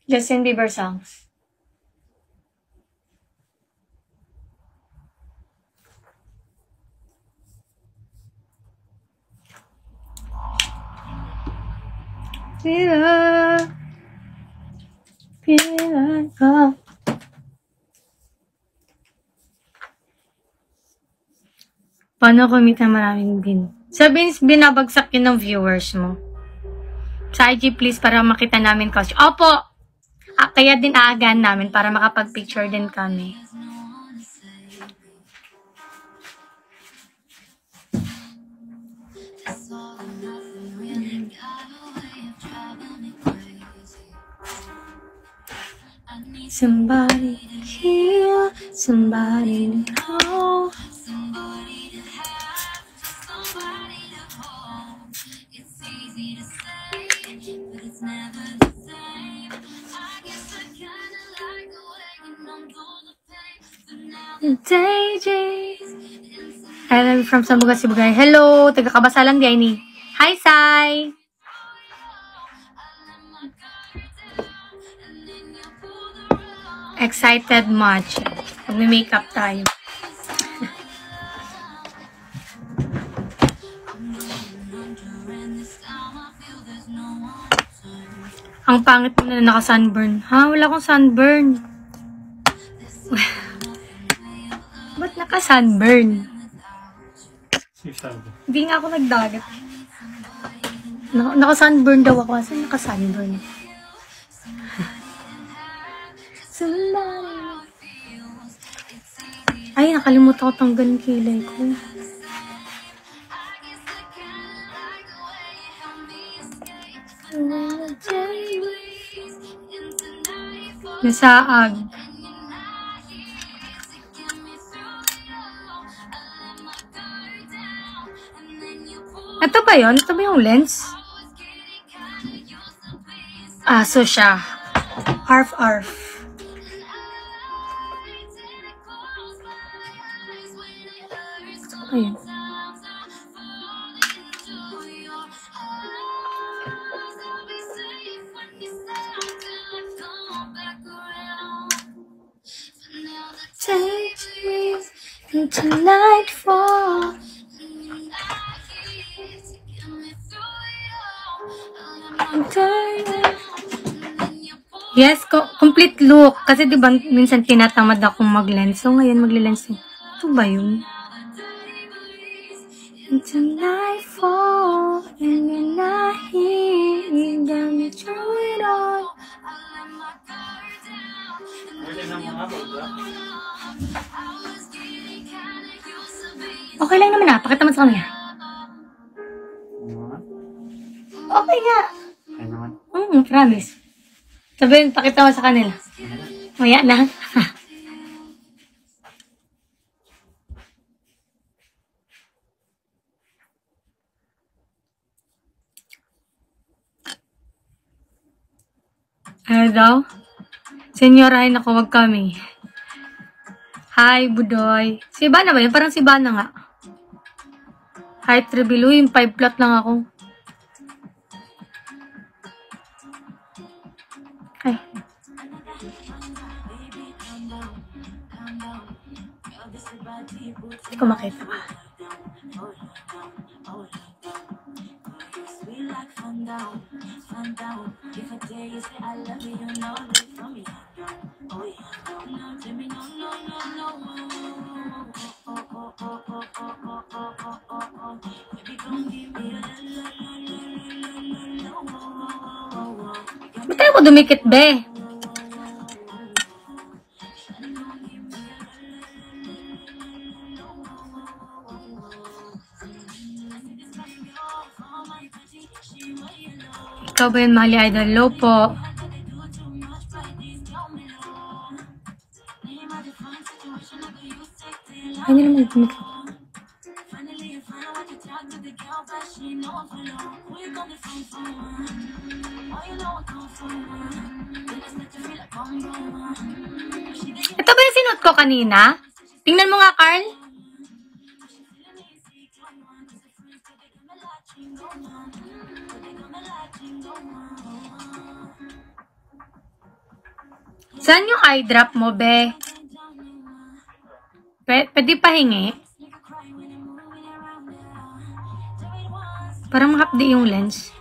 Justin Bieber songs. Pila ka. Paano kumita maraming bin? Sabihin, binabagsak yun ng viewers mo. Sa IG please para makita namin costume. Opo! Kaya din aagaan namin para makapag-picture din kami. Somebody here, somebody know. I love you from Sambuga, Sibugay. Hello, taga Kabasalan di ni. Hi, Sai. Excited much. Pag may makeup tayo. Ang pangit mo na naka-sunburn. Ha? Wala akong sunburn. Ba't naka-sunburn? Hindi nga ako nagdagat. Naka-sunburn daw ako. Saan naka-sunburn? Ay, nakalimutan ko tanggalin kilay ko. Nasaag. Ito ba yun? Ito ba yung lens? So siya. Arf. Ayun. Into nightfall. Yes, complete look. Kasi diba minsan tinatamad akong mag-lens. So ngayon magli-lens. Ito ba yun? Into nightfall. And you're not here. You got me through it all. Okay lang naman pakita mo sa kanila. Okay nga. Promise. Sabihin, pakita mo sa kanila. Maya na. Ano daw? Senyorahin ako, wag kami. Hi, Budoy. Si Ivana ba yun? Parang si Ivana nga. Hi, Tribilu. Yung 5 plot lang ako. Ay. Hindi ko makita pa. Ba't tayo ko dumikit, be? Ikaw ba yun, Mali Idol? Hello po. Ay, hindi naman dumikit. Ito ba yung sinuot ko kanina? Tingnan mo nga, Carl. Saan yung eye drop mo, be? Pwede pahingi? Parang makapdi yung lens.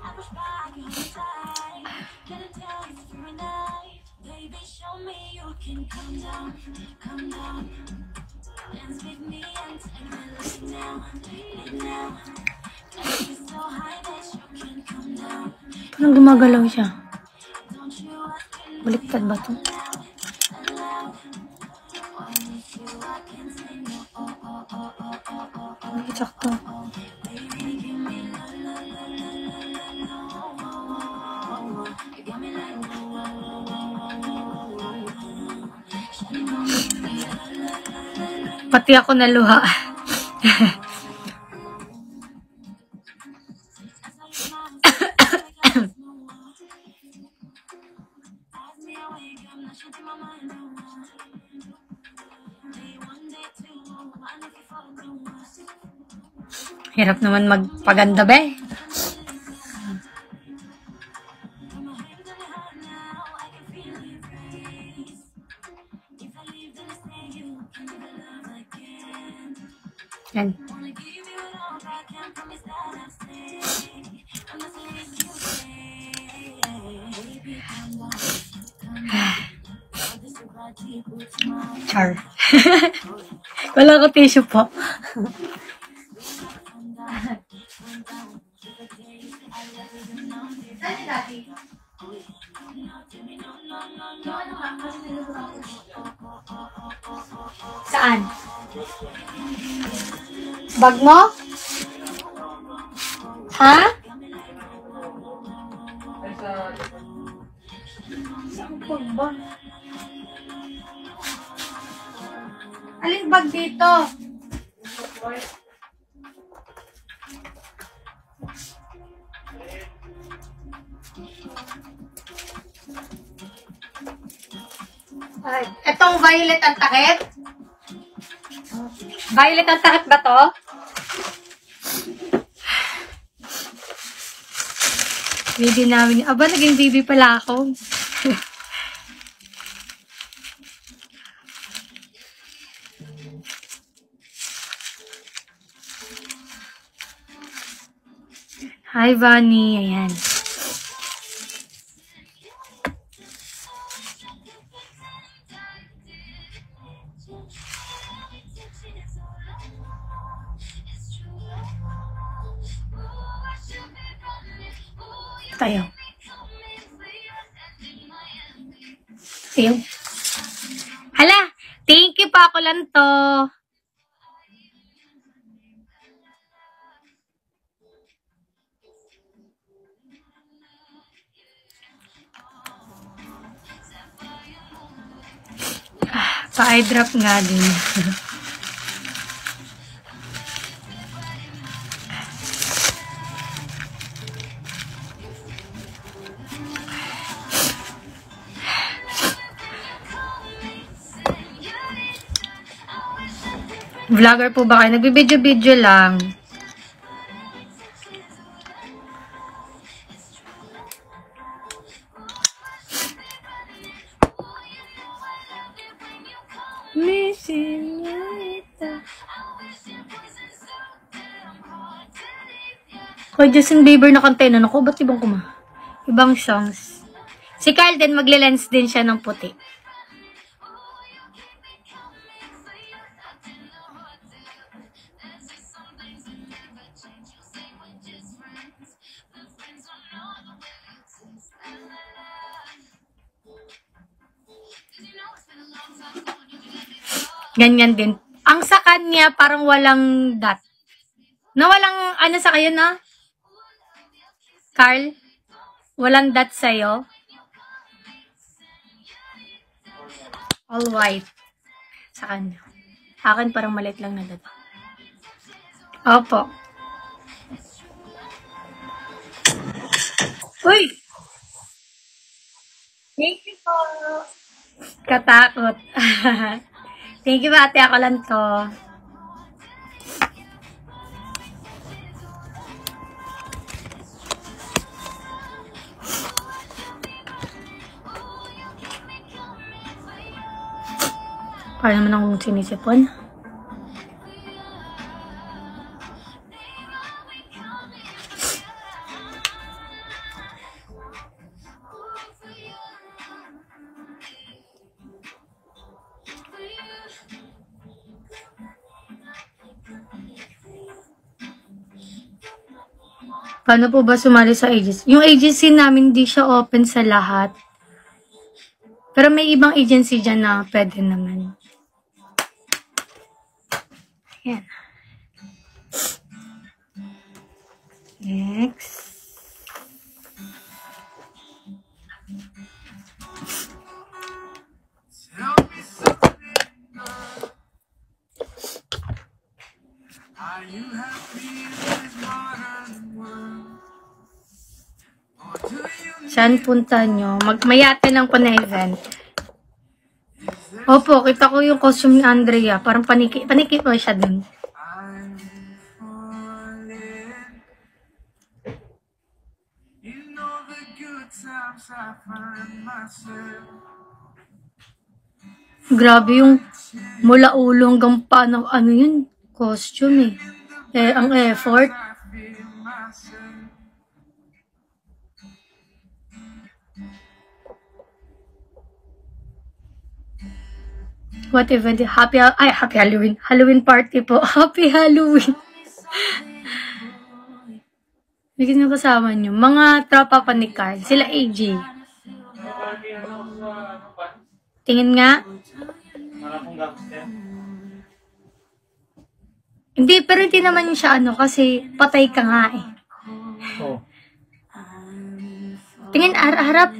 Parang gumagalaw siya. Baliktad ba ito? Sakto. Pati ako naluha. Hirap naman magpaganda, be. Yan. Char. Wala ko tissue po. Saan? Bag mo? Ha? Saan bag ba? Aling bag dito? Ay, etong violet ang takip? Violet ang takip ba to? Baby namin. Aba, naging baby pala ako. Hi, Vani. Ayan. Tayo. Tayo. Hala, thank you pa ako lang to. Pa-eye drop nga din. Vlogger po ba kayo? Nagbibideo-video lang. Missing you. Kay Justin Bieber na kanta yun. Ako, ba't ibang ibang songs? Si Kyle din, magle-lens din siya ng puti. Ganyan din. Ang sa kanya, parang walang dot. Na walang, ano sa kayo na? Carl? Walang dot sa'yo? All white. Sa kanya. Akin parang maliit lang na dot. Opo. Uy! Thank you po. Katakot. Thank you, ate. Ako lang to. Para naman akong sinisipon. Paano po ba sumali sa agency? Yung agency namin hindi siya open sa lahat. Pero may ibang agency dyan na pwede naman. Ayan. Next. Saan punta nyo? Mayate lang po na event. Opo, kita ko yung costume ni Andrea. Parang paniki po siya dun. Grabe yung mula ulo hanggang paano, ano yun? Costume eh. Ang effort. What event? Happy Halloween. Halloween party po. Happy Halloween. Bigyan nyo kasama nyo. Mga tropa pa ni Carl. Sila AJ. Tingin nga. Hindi, pero hindi naman siya kasi patay ka nga eh. Oh. Tingin, harap.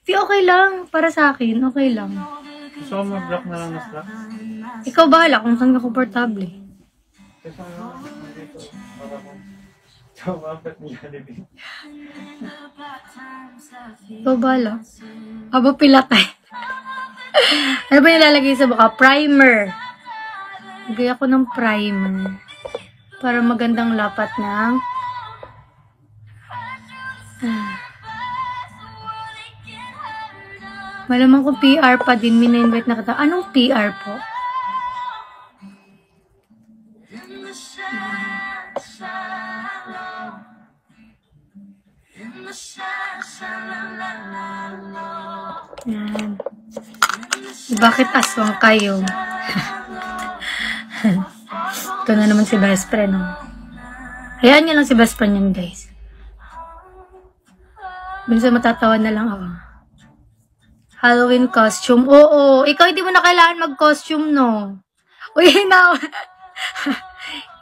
Di okay lang. Para sa akin, okay lang. Gusto ko mag-block na lang na slack? Ikaw bahala kung saan ka komportable. Kasi bakit niya libig? Ikaw bahala. Aba pilatay. Ano ba nilalagay sa baka? Primer. Lagay ako ng primer. Para magandang lapat ng malamang kung PR pa din, mina-invite na kita. Anong PR po? Yan. Bakit aswang kayo? Ito na naman si best friend. Hayaan niyo lang si best friend yan, guys. Minsan matatawa na lang ako. Halloween costume. Oo, ikaw hindi mo na kailangan mag-costume, no? Uy,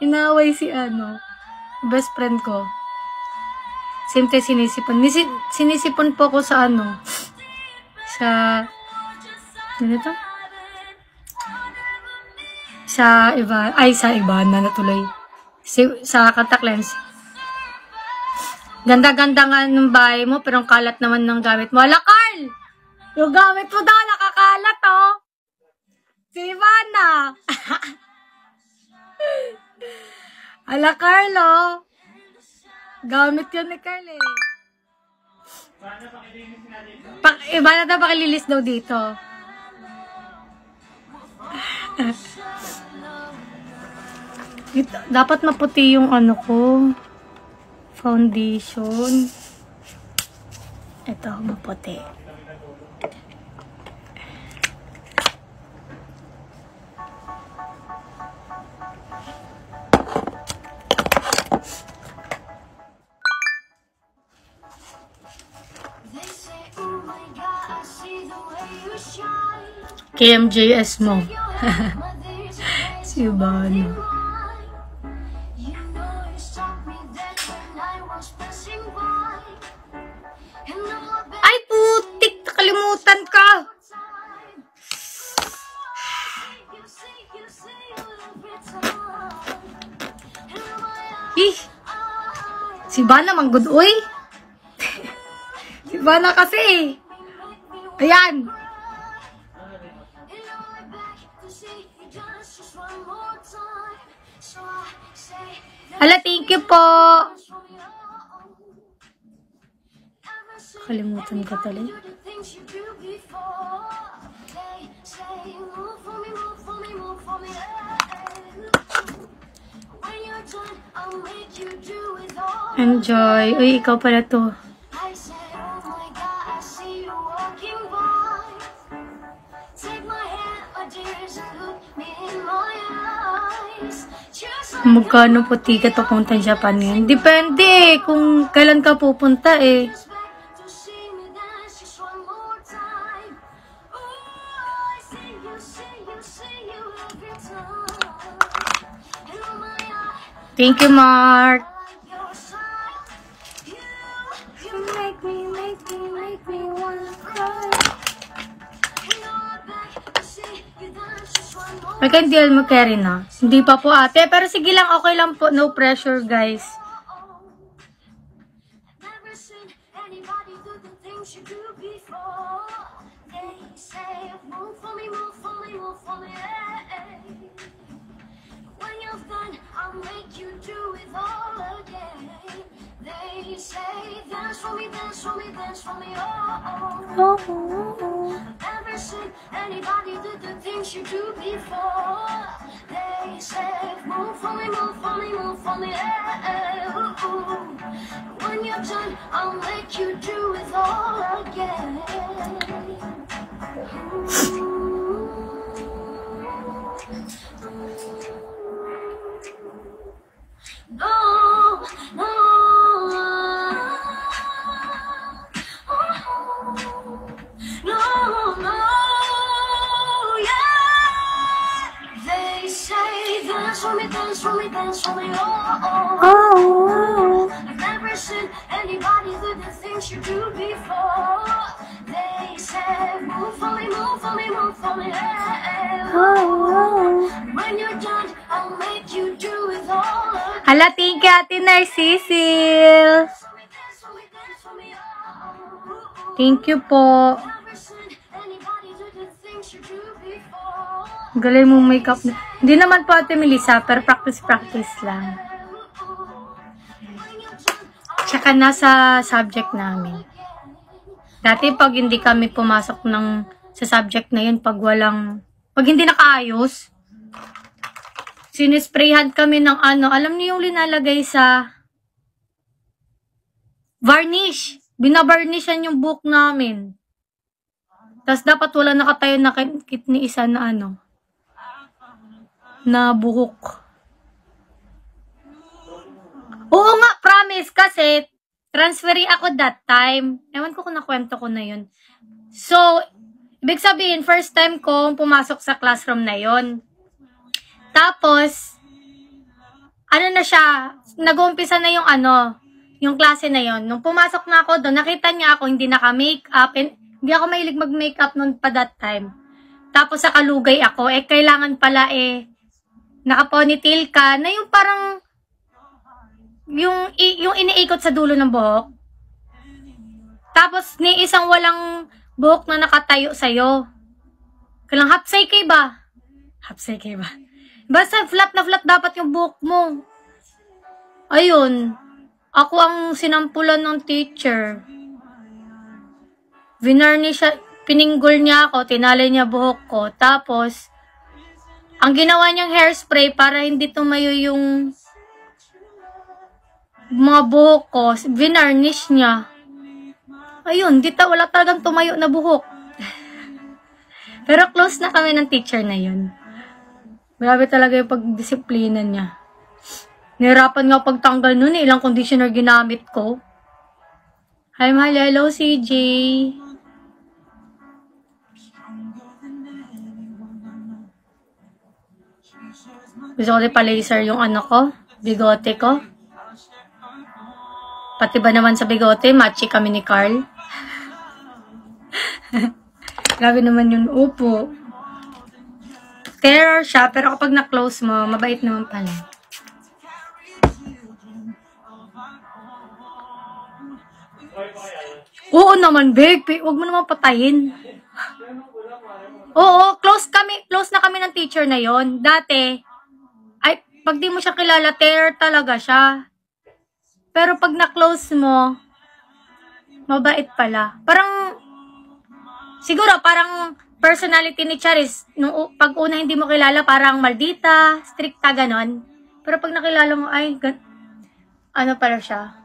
hinaway si best friend ko. Siyempre sinisipon. Sinisipon po ko sa sa ganito? Sa Ivana na tuloy. Sa contact lens. Ganda-ganda nga ng bahay mo, pero ang kalat naman ng gamit mo. Ala, Carl! Yung gamit mo daw, nakakalat, oh. Si Ivana. Ala, Carlo. Gamit yun ni Carl, eh. Ivana daw, pakililis daw dito. Dapat maputi yung ko. Foundation. Ito, maputi. KMJS mo. Si Ivana. Ay, putik! Nakalimutan ka! Si Ivana manggod, uy! Si Ivana kasi! Ayan! Hala, thank you po! Kalimutan ko talaga. Enjoy. Uy, ikaw pala to. Magkano po ticket papuntang Japan ngayon? Depende kung kailan ka pupunta eh. Thank you, Mark. Ay, hindi mo carry na. Hindi pa po ate. Pero sige lang, okay lang po. No pressure, guys. Oh, anybody did the things you do before. They say, move for me, move for me, move for me. When you're done, I'll make you do it all again. No, no. Dance for me, oh. I've never seen anybody do the things you do before. They say, move for me, move for me, move for me, oh. When you're done, I'll make you do it all again. Hala, thank you, Ate Narcisil. Thank you po. Galing mong makeup na. Hindi naman po Ate Melissa, pero practice lang. Tsaka nasa subject namin. Dati pag hindi kami pumasok sa subject na yun, pag hindi nakaayos, sinisprayhan kami ng alam niyo yung linalagay sa varnish. Binabarnishan yung book namin. Tapos dapat wala nakatayo na kit ni isa na na buhok. Oo nga, promise, kasi transferi ako that time. Ewan ko kung nakwento ko na yun. So, ibig sabihin, first time ko pumasok sa classroom na yun. Tapos, na siya, nag-uumpisa na yung klase na yun. Nung pumasok na ako doon, nakita niya ako, hindi naka-makeup, hindi ako mahilig mag-makeup noon pa that time. Tapos sa kalugay ako, kailangan pala naka-ponytail ka, na yung parang, yung iniikot sa dulo ng buhok. Tapos, ni isang walang buhok na nakatayo sa'yo. Kailang hapsay ba? Basta flat na flat dapat yung buhok mo. Ayun. Ako ang sinampulan ng teacher. Pininggol niya ako, tinalay niya buhok ko. Tapos, ang ginawa niyang hairspray para hindi tumayo yung mga buhok ko, vinarnish niya. Ayun, wala talagang tumayo na buhok. Pero close na kami ng teacher na yun. Grabe talaga yung pagdisiplina niya. Nahirapan nga pagtanggal nun ilang conditioner ginamit ko. Hi, mahal. Hello, CJ. Gusto ko pa-laser yung bigote ko. Pati ba naman sa bigote, matchy kami ni Carl. Grabe naman yun. Upo. Terror siya, pero kapag na-close mo, mabait naman pala. Oo naman, Beg. Huwag mo naman patayin. Oo, close na kami ng teacher na yon. Dati, pag di mo siya kilala, terror talaga siya. Pero pag na-close mo, mabait pala. Siguro parang personality ni Charis, pag una hindi mo kilala, parang maldita, stricta, ganon. Pero pag nakilala mo, Ano pala siya?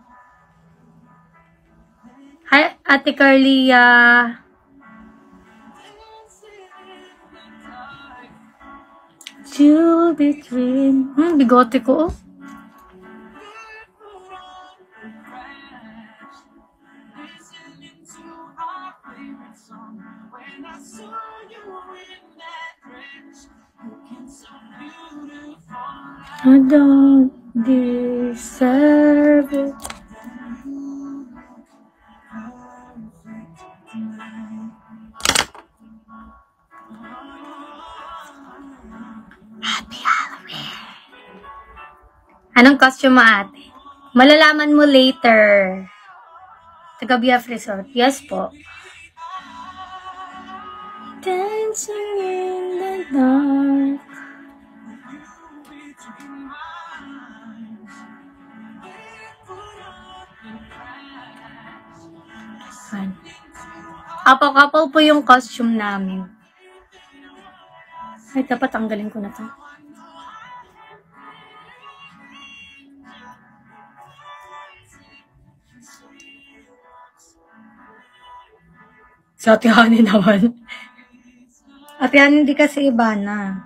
Hi, Ate Carlia. You between... bigote ko, oh. I don't deserve it. Happy Halloween! Anong costume mo, ate? Malalaman mo later. Taga BF Resort. Yes po. Dancing in the dark. Apo-couple po yung costume namin. Ay, dapat tanggalin ko na to. Sa Ate Honey naman. Ate Honey, hindi kasi iba na.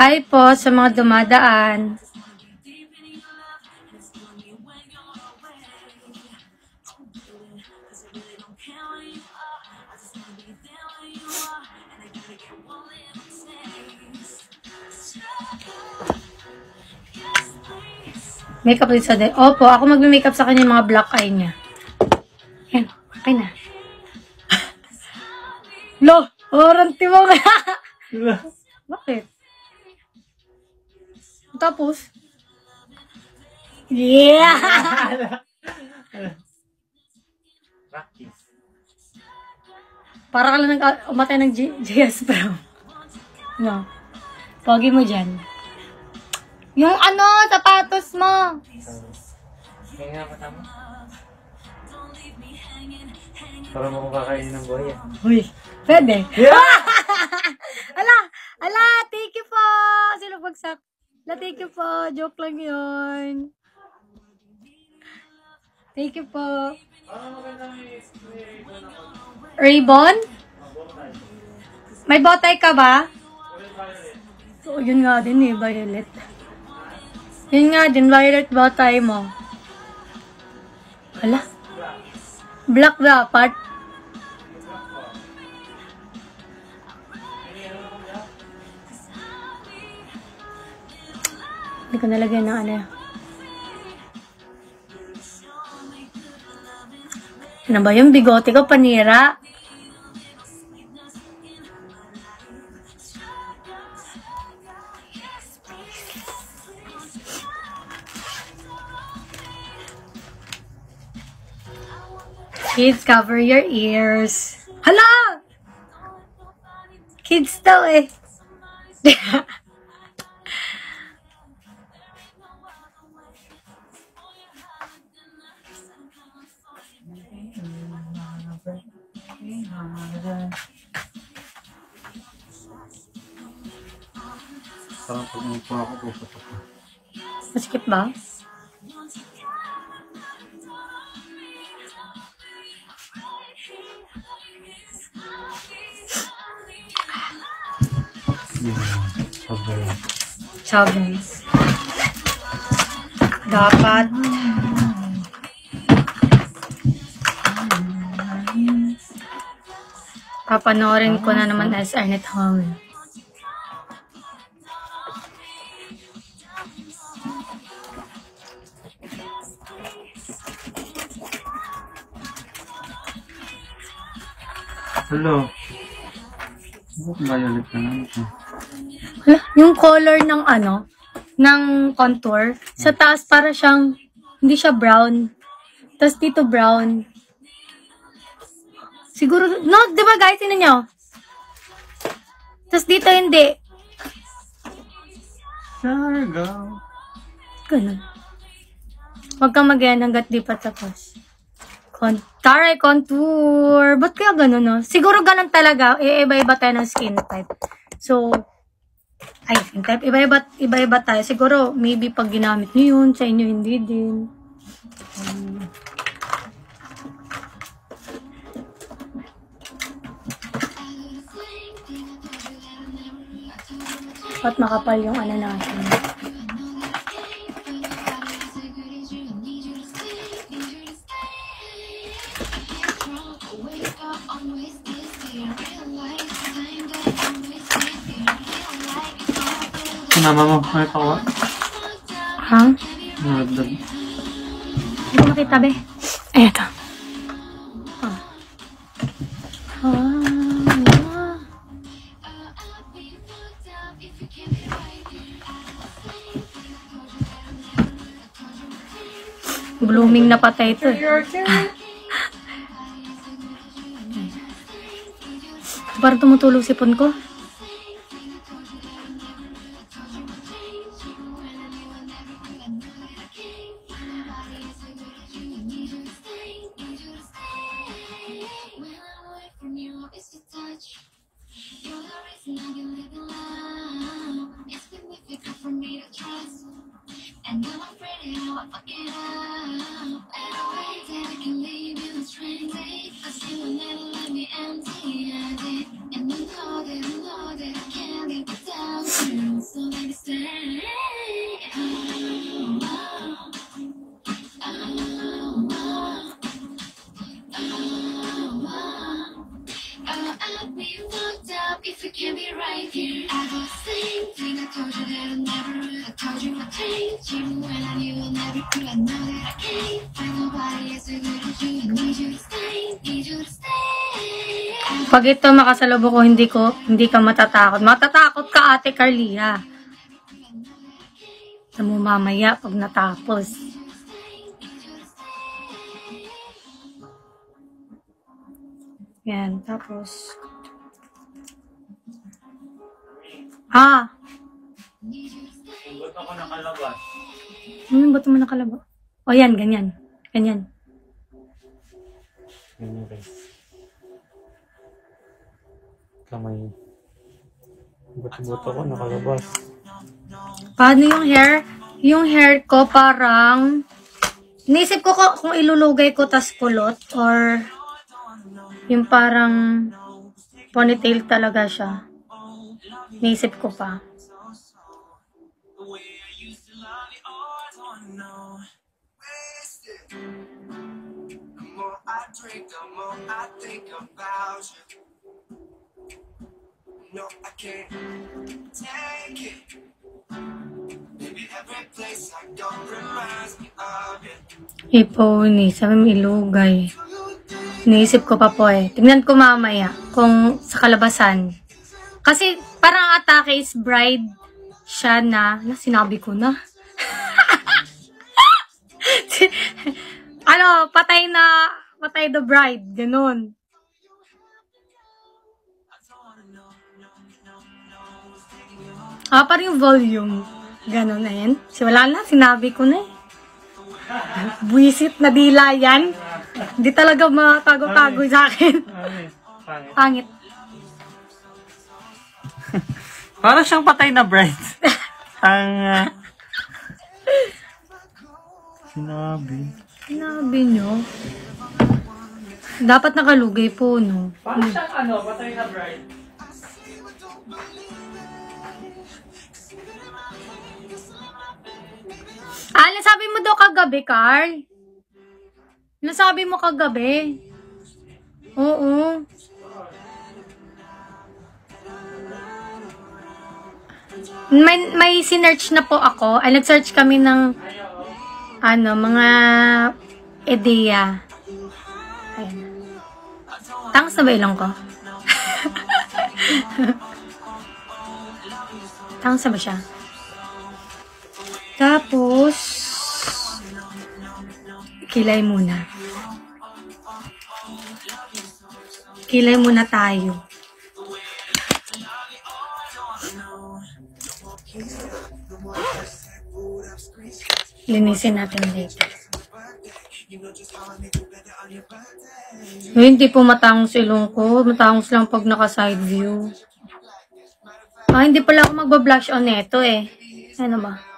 Hi po sa mga dumadaan. Makeup din sa din. Opo, ako magme-makeup sa kanya yung mga black eye niya. Yan, okay na. Lo, oranti mo ka. Bakit? Tapos? Yeah! Practice. Para ka lang umatay ng JS Brown. No. Pogi mo dyan. Yung ano, sapatos mo. Kaya nga pa tama. Para mo kung kakainin ng buhay yan. Uy, pwede. Yeah! Ala, thank you po. Sino bagsak? La, thank you po. Joke lang yun. Thank you po. Ribbon? May botay ka ba? So, yun nga din eh, violet. Yun nga din, violet botay mo. Hala? Black dapat. Hindi ko nalagyan ng ano. Ano ba yung bigote ko, panira? Kids, cover your ears. Hala! Kids daw eh. Parang pag umupo ako, puputok ko. Masikip ba? Sabi. Dapat. Papanoorin ko na naman as Ernest Hall. Hello. Violet na lang ito. Hala, yung color ng ng contour, sa taas para siyang, hindi siya brown. Tapos dito brown. Siguro, no, di ba guys, tinan nyo? Tapos dito hindi. Sargaw. Ganun. Huwag kang mag-yan hanggat di pa tapos. Taray contour. Ba't kaya ganun, no? Siguro ganun talaga. Iba-iba tayo ng skin type. So, skin type. Iba-iba tayo. Siguro, maybe pag ginamit nyo yun, sa inyo hindi din. At makapal yung natin. Mama mo, may pakuha. Ha? Nagdag. Hindi ko makita, be. Ay, ito. Blooming na patay ito. Parang tumutulog sipon ko. And I'm afraid how I fuck it up. And I wait that I can leave you stranded. Cause you will never let me empty-handed. And I know that I can't live without you. So let me stay. I'd be fucked up if you can't be right here. I do the same thing. I told you that I never would. I told you I'd change. Even when I knew I'd never could. I know that I can't find nobody as good as you. I need you to stay. Need you to stay. Pag ito makasalubong ko, hindi ka matatakot. Matatakot ka, Ate Carlia. Sa mo mamaya pag natapos. Yan, tapos. Ba't ako nakalabas? Ba't mo nakalabas? O yan, ganyan. Ganyan. Ganyan guys. Kamay. Ba't ako nakalabas? Paano yung hair? Yung hair ko parang naisip ko kung ilulugay ko tas kulot or yung parang ponytail talaga siya. Naisip ko pa. No, I can't take it. Maybe every place I go reminds me of it. Ipony, sabi mo ilugay. Naisip ko pa po eh. Tingnan ko mamaya kung sa kalabasan. Kasi parang Atake is Bride siya na sinabi ko na. Patay the bride, ganun. Parang yung volume. Ganon na yan. Wala na, sinabi ko na eh. Buisit na dila yan. Hindi talaga matago-tago sa akin. Pangit. Parang siyang patay na bride. Ang Sinabi nyo. Dapat nakalugay po, no? Parang siyang patay na bride. Nasabi mo daw kagabi, Carl? Nasabi mo kagabi? Oo. May sinearch na po ako. Nag-search kami ng mga ideya. Ayan. Tangos na ba ilong ko? Tangsa ba siya? Tapos, kilay muna. Kilay muna tayo. Linisin natin later. Hindi po matangos ilong ko. Matangos lang pag naka-side view. Hindi pala ako magba-blush on neto eh. Ano ba?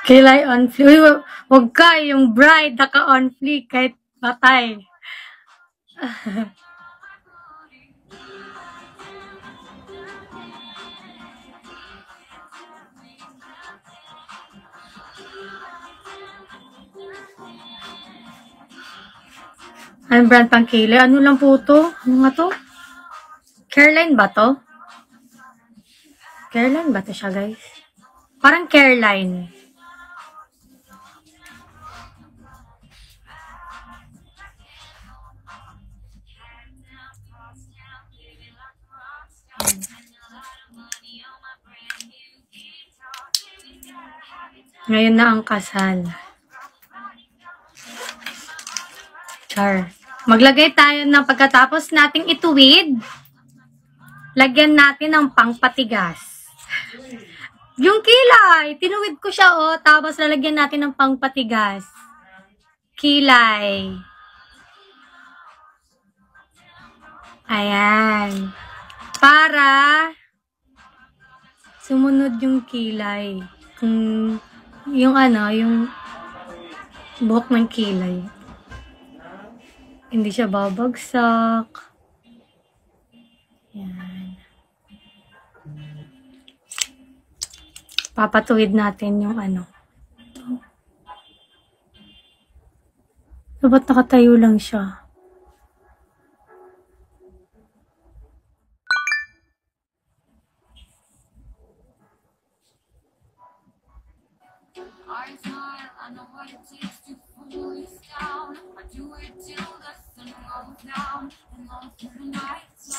Kilay on fleek. Huwag ka, yung bride naka-on fleek kahit patay. Anong brand pang kilay? Ano lang po to? Ano nga to? Careline ba to? Careline ba to siya, guys? Parang Careline. Ngayon na ang kasal. Char. Maglagay tayo ng pagkatapos nating ituwid. Lagyan natin ng pangpatigas. Yung kilay, tinuwid ko siya tapos lalagyan natin ng pangpatigas. Kilay. Ayan. Para sumunod yung kilay. Kung yung yung buhok ng kilay. Hindi siya babagsak. Yan. Papatuwid natin yung So, ba't nakatayo lang siya?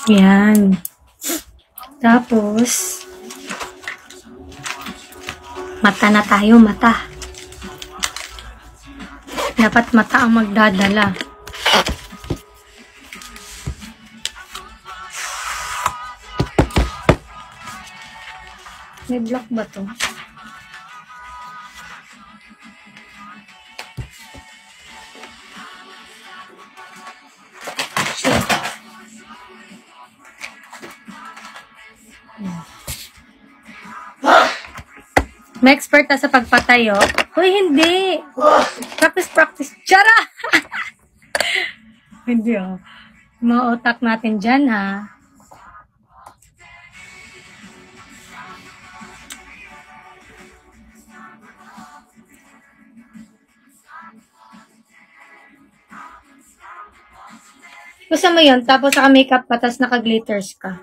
Yan. Tapos, mata na tayo, mata. Dapat mata ang magdadala. May block ba to? May expert na sa pagpatayo. Hoy, hindi. Practice. Tiyara! Hindi mga utak natin dyan, ha? Gusto mo yun, tapos naka-makeup ka, tapos naka-glitters ka.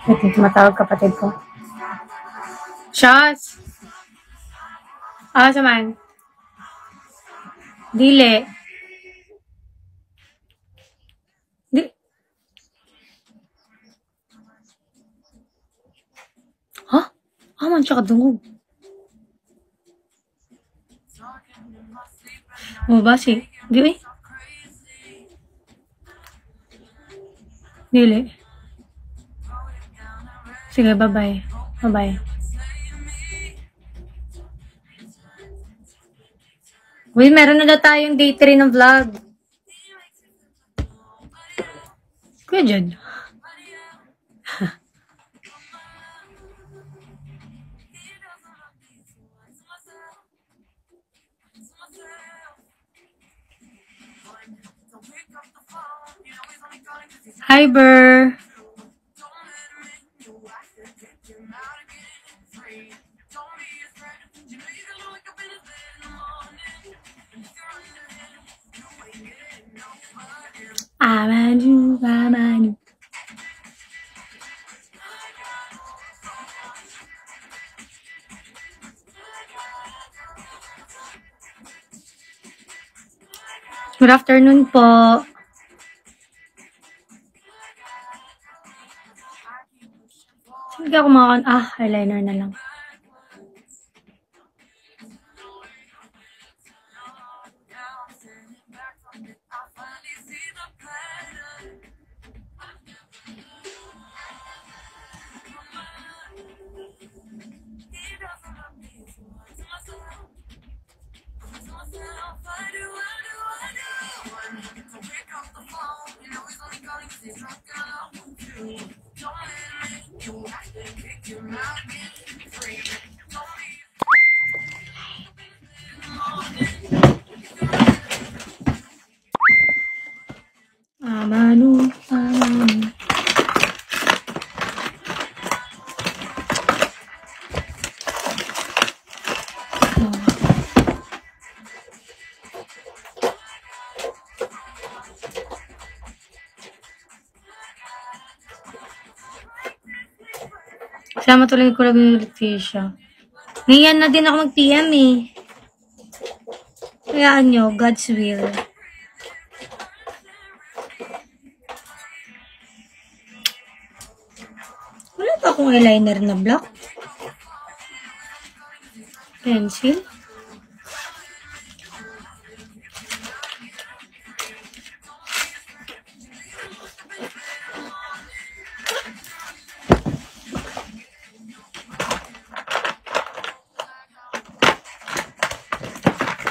Wait, may tumatawag kapatid ko. Shots! Saman. Dili. Ha? Man, tsaka dungog. Basi. Di eh. Dili. Sige, bye-bye. Bye-bye. Uy, meron na na tayong day 3 ng vlog. Kuya Jod. Hi, Burr. Amanu. Good afternoon po. Hindi ako eyeliner na lang. Amanu. Sama tuloy ko lang yung Leticia. Ngayon na din ako mag-PM eh. Kayaan nyo, God's will. Wala pa akong eyeliner na black. Pencil.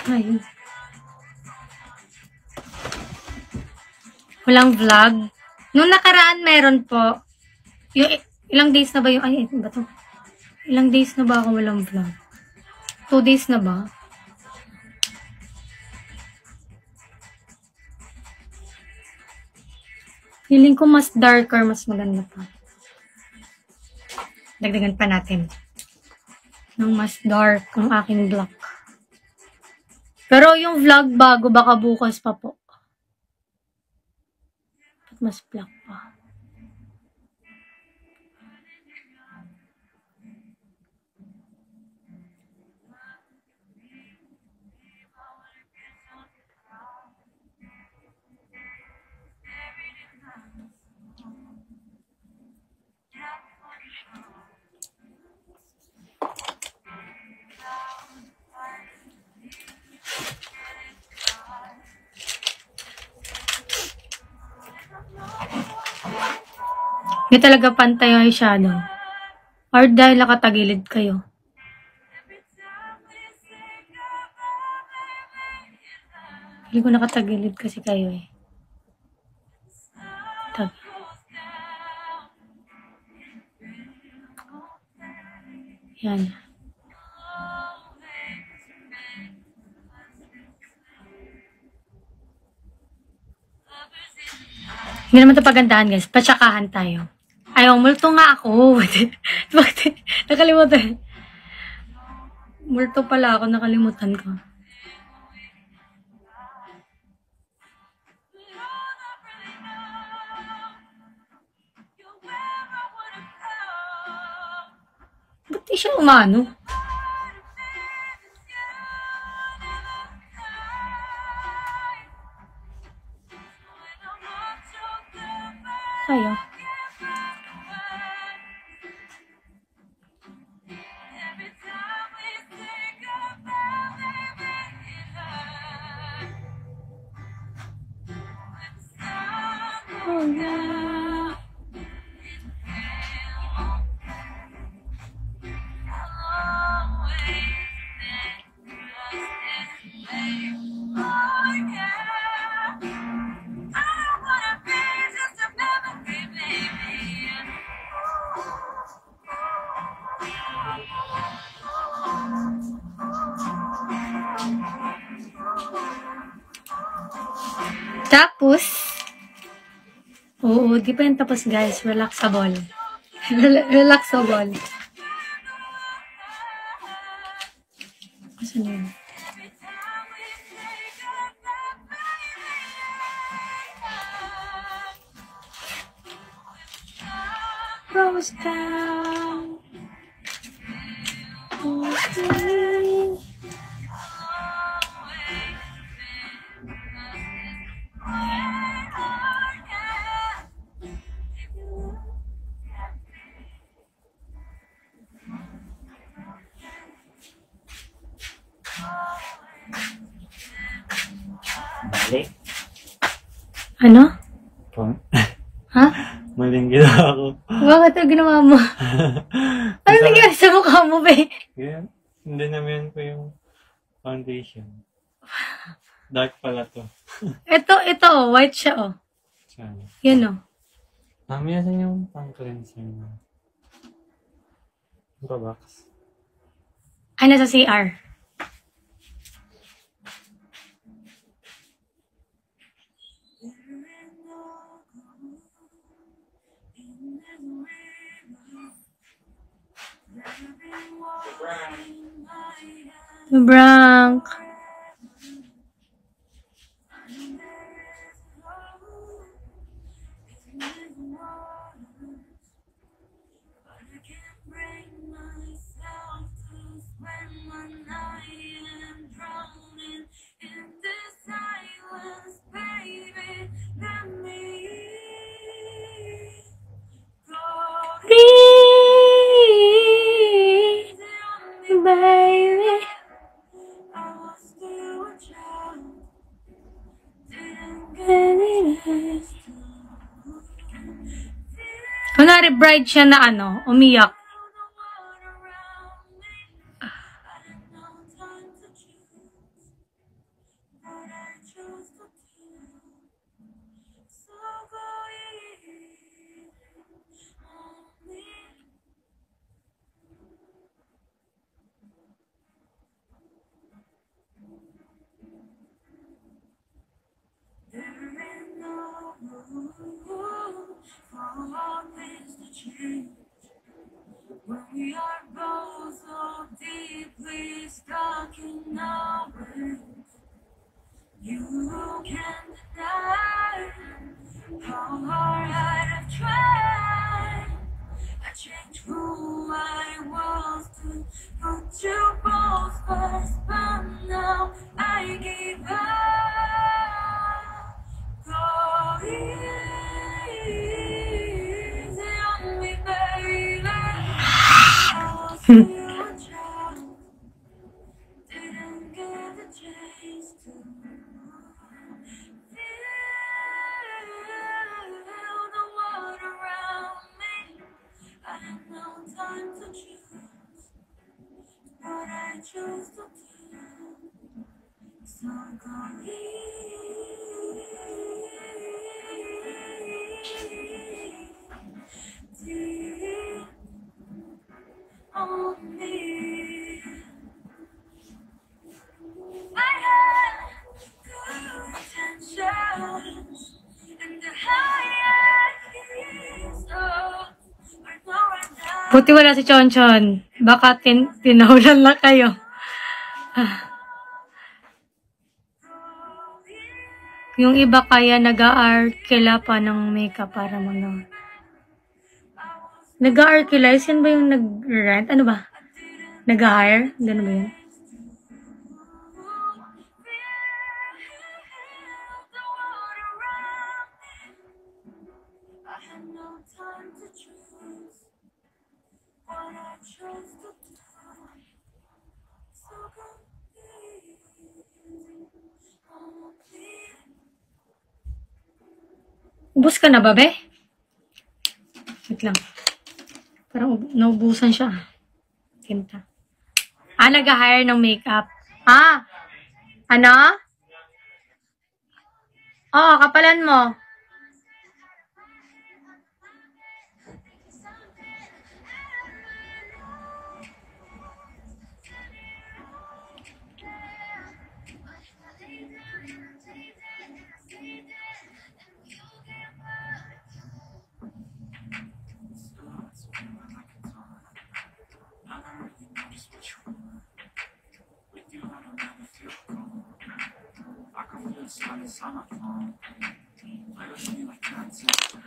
Ayun. Walang vlog. Nung nakaraan meron po. Yung, ilang days na ba yung, ba to? Ilang days na ba ako walang vlog? 2 days na ba? Feeling ko mas darker, mas maganda pa. Dagdagan pa natin. Nang mas dark ang aking black. Pero yung vlog bago, baka bukas pa po. Ba't mas black pa? Hindi talaga pantay yung eyeshadow. Or dahil nakatagilid kayo. Hindi ko nakatagilid kasi kayo eh. Tag. Yan. Hindi naman ito pagandahan guys. Patsakahan tayo. Ayaw, multo nga ako. Bakit? Nakalimutan. Multo pala ako. Nakalimutan ko. Ba't di siya umano? Tayo. Oh, yeah. Tapos, oo, di pa yung tapos guys, relaxable. Relaxable. Asan yun? Rose down. Balik. Ano? Pang. Ha? Maling ginawa ko. Bakit ang ginawa mo? Ano nangyari sa mukha mo, be? Yeah. Hindi naman ko yung foundation. Dark pala to. Ito, oh, white siya, oh. Sana. Yan, oh. Mamaya saan yung pang-cleanser na? Yung pa-box. Ay, nasa CR. Brank. Breathe, baby. Kunwari bride siya na ano, umiyak. When we are both so deeply stuck in our brains, you can't deny how Buti wala si Chonchon. Baka tinahulan lang kayo. Yung iba kaya nag-aarkila pa ng makeup para mag- Nag-aarkila? Yan ba yung nag-rent? Ano ba? Nag-hire? Gano'n ba yun? Ubus ka na ba, be? Wait lang. Parang naubusan siya. Tinta. Nag-hire ng makeup. Ano? Oo, kapalan mo.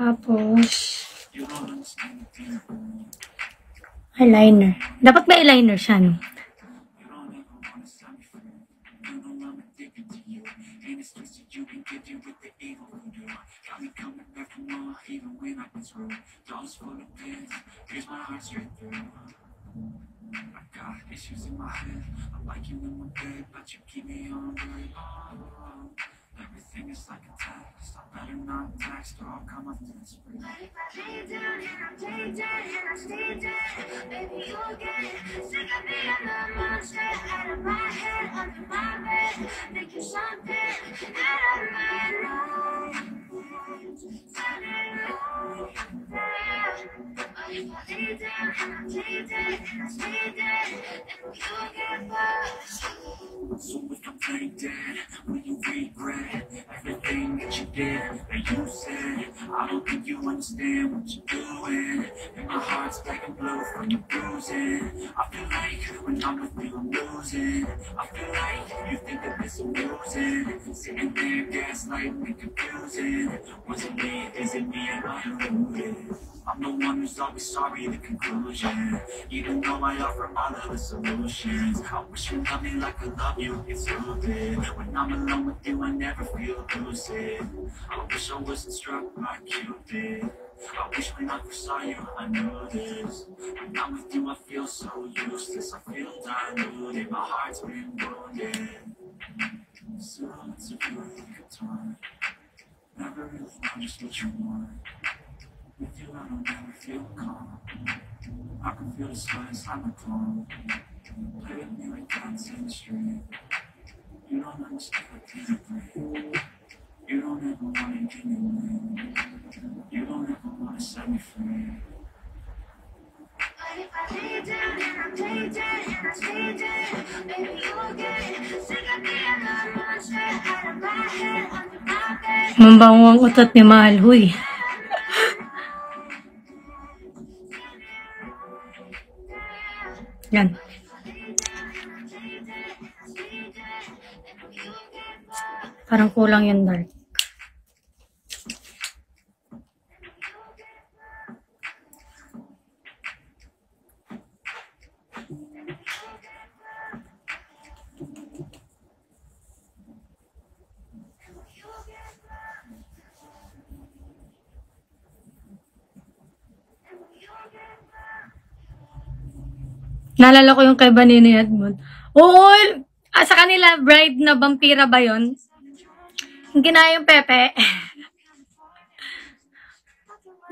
Tapos, eyeliner. Dapat may eyeliner siya, no? Everything is like a test. I better not text or I'll come up to this. But if I lay down and I play dead and I stay dead, baby, you'll get sick of being the monster out of my head, under my bed, thinking something out of my life. Turn it right there. But if I lay down and I play dead and I stay dead, then you'll get bust. So if I play dead, will you regret everything that you did, that you said? I don't think you understand what you're doing, and my heart's black and blue from the bruising. I feel like when I'm with you I'm losing. I feel like you think that this amusing, sitting there gaslighting and confusing. Was it me? Is it me? Am I deluded? I'm the one who's always sorry, the conclusion. Even though I offer all of the solutions, I wish you loved me like I love you, it's stupid. When I'm alone with you, I never feel lucid. I wish I wasn't struck by Cupid. I wish when I first saw you, I knew this. When I'm with you, I feel so useless. I feel diluted, my heart's been wounded. So it's a perfect time. Never really know just what you want. With you, I don't ever feel calm. I can feel the sweat inside my palm. Play with me like cats in the street. You don't understand, I can't breathe. You don't ever wanna give me wings. You don't ever wanna set me free. But if I lay down and I play dead and I stay dead, baby, you'll get sick of being the monster out of my head, under my bed. Mambango ang utot ni Mahal, huy. Yan. Parang kulang yung dark. Naalala ko yung kay Banini Edmond. Oo! Sa kanila, bride na vampira ba yun? Yung ginaya yung Pepe.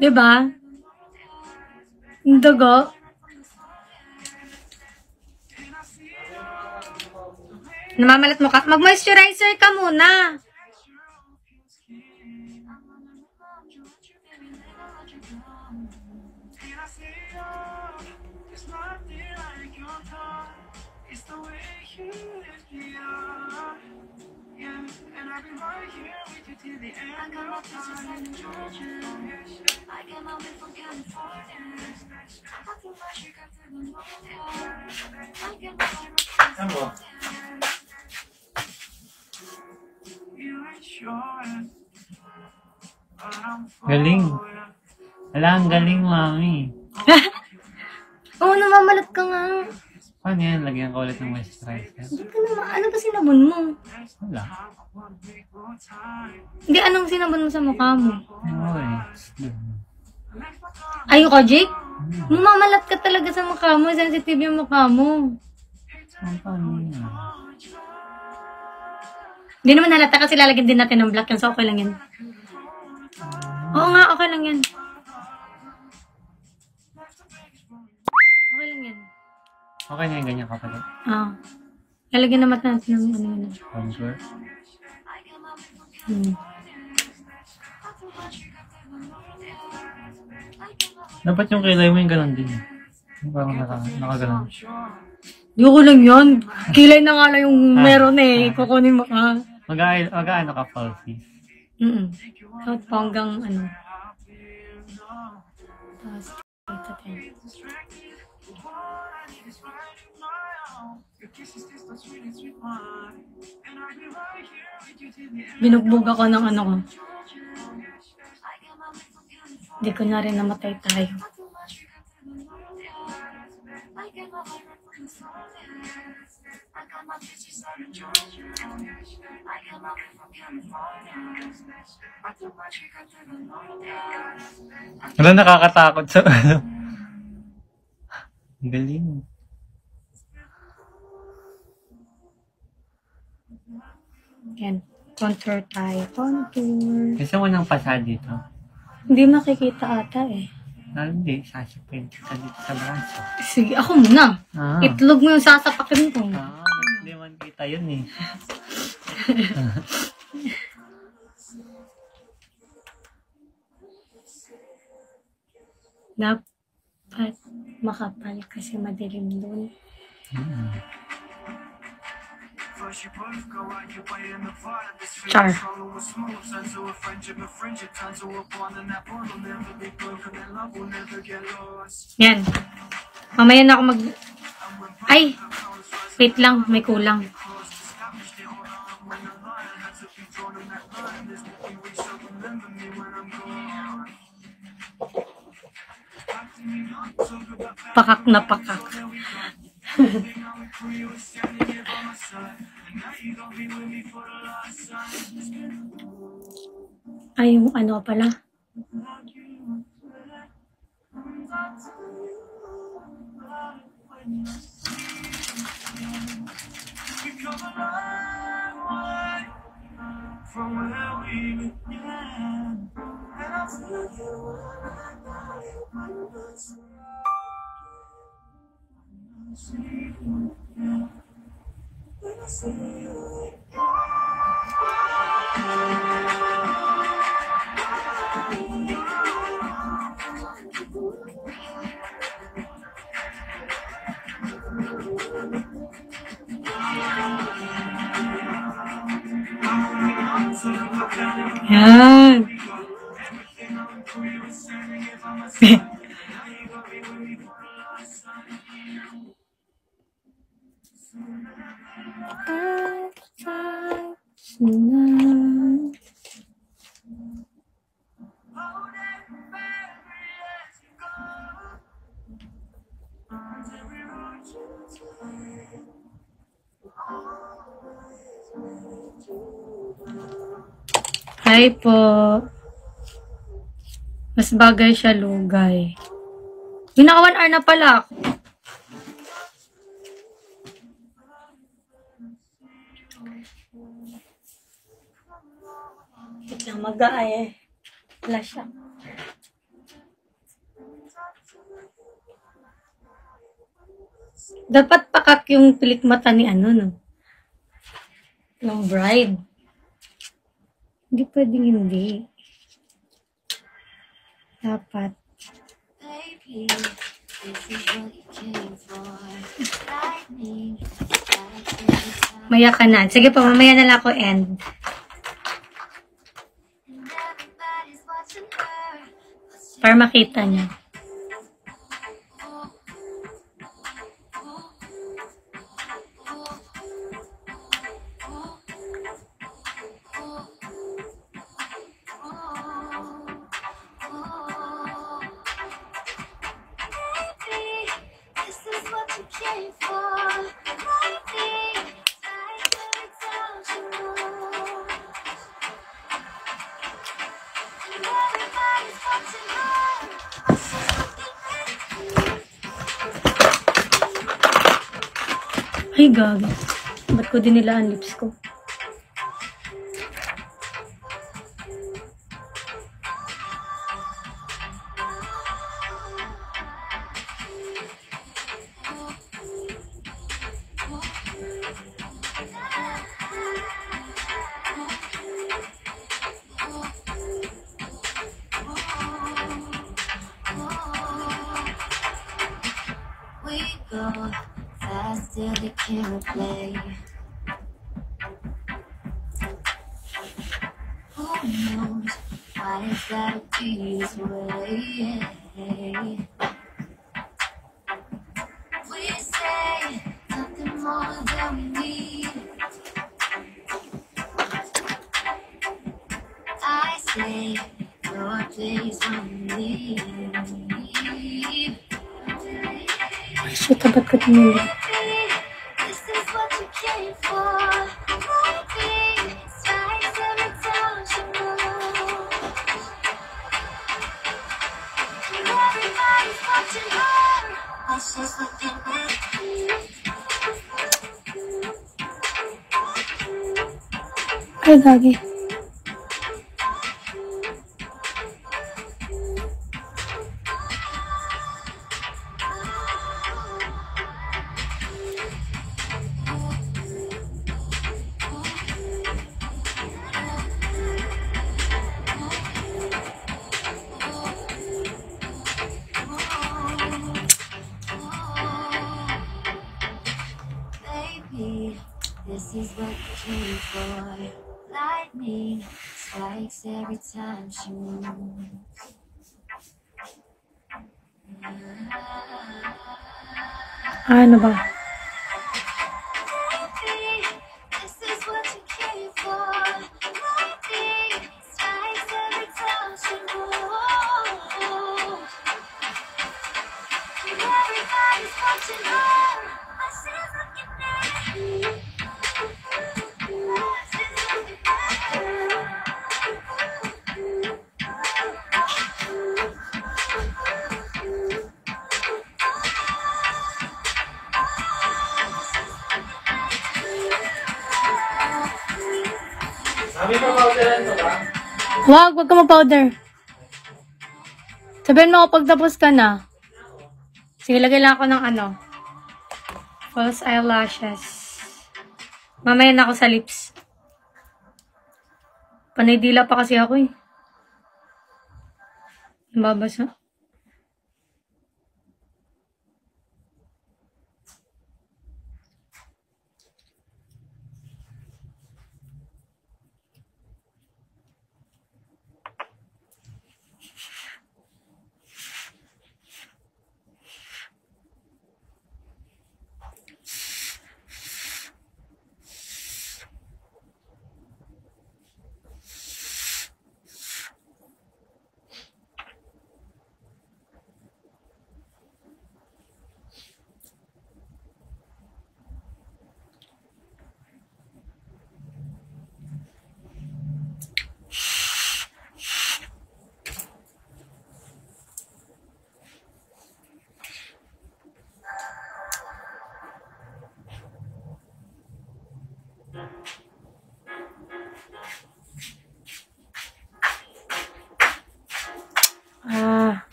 Diba? Yung dugo. Namamalat mo ka. Mag-moisturizer ka muna. Ano? Galing. Wala, ang galing, mami. Oo, namamalat ka nga. Paano yan? Lagyan ko ulit ng moisturizer. Hindi ka naman. Ano ba sinabon mo? Wala. Hindi, anong sinabon mo sa mukha mo? Okay. Ayoko, Jake? Namamalat ka talaga sa mukha mo. Sensitive yung mukha mo. Paano yan? Hindi naman halata kasi lalagyan din natin ng black yan. So, okay lang yan. Oo nga, okay lang yan. Okay lang yan. Okay na yung ganyan kapatid. Lalagyan naman natin ng ano yun. Contour. Dapat yung kilay mo yung ganon din. Yung parang nakaganon. Yoko lang yan. Kilay na nga lang yung meron eh. Kukunin mo ka. Mag-ano ka, falsies? Out pa hanggang ano. Tapos, ito tayo. Binugbog ako ng ano ko. Hindi ko na rin namatay tayo. Wala, nakakatakot sa ano. Ang galing. Yan. Contour tayo. Contour. Kasi mo nang pasa dito. Hindi makikita ata eh. Hindi, sasapin ka dito sa braso. Sige, ako muna. Itlog mo yung sasapakin ko. Hindi man kita yun eh. Dapat makapal kasi madilim doon. Char. Yan. Mamaya na ako Ay! Wait lang, may kulang. Pakak na pakak. Ay, yung ano pala. Yan. Hi po. Mas bagay siya lugay. Naka 1 hour na pala ako. Wait lang, mag-aay eh. Wala siya. Dapat pakak yung pilik mata ni ano, no? Yung bride. Hindi pwedeng hindi. Dapat. Baby, this is what you came for. Lightning, Maya ka na. Sige pa, mamaya na lang ako end. and everybody's watching her. Para makita niya. Baby, this is what you came for. Lightning, like every time you move. And everybody's watching her. She's looking at you. Ay, gabi. Ba't ko din nila ang lips ko? We go fast till they can't play. Who knows why it's gotta be this way? We say something more than we need. I say your place on me. Ay, shit, ba't ko tinili? This is what you came for. Lightning strikes every time you move. And everybody's watching her while she's looking at you. Ay, gagi. Baby, this is what you came for. Lightning strikes every time she moves. Ano ba? Baby, this is what you came for. Lightning strikes every time she moves. And everybody's watching her while she's looking at you. She's looking at you. Wag ka ma-powder. Sabihin mo kapag tapos ka na. Sige, lagay lang ako ng ano. False eyelashes. Mamaya na ako sa lips. Panay dila pa kasi ako eh. Babasa.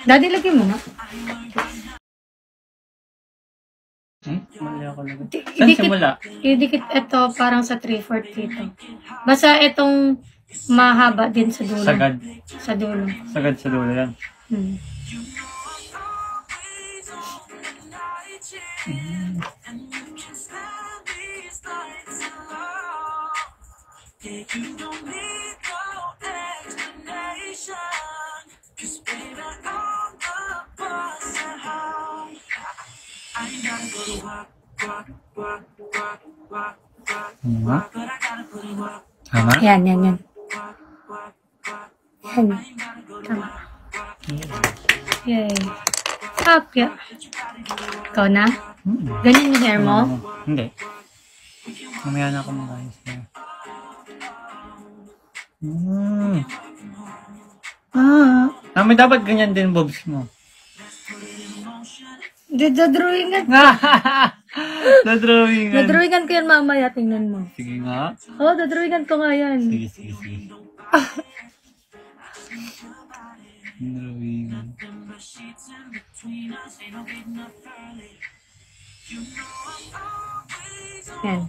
Daddy, lagyan mo na. Mali ako lang. simula? Idikit ito parang sa 3/4 dito. Basta itong mahaba din sa dulo. Sagad. Sa dulo. Sagad sa dulo lang. Hmm. Tama? Tama? Yan. Yan. Tama. Yay. Up, yeah. Ikaw na? Ganyan yung hair mo? Hindi. Mamaya na ako mag-ayos na. May dapat ganyan din bobs mo. Dadrawingan. Dadrawingan. Dadrawingan ko yan mamaya, tingnan mo. Sige nga. Oo, dadrawingan ko nga yan. Sige. Dadrawingan. Yan.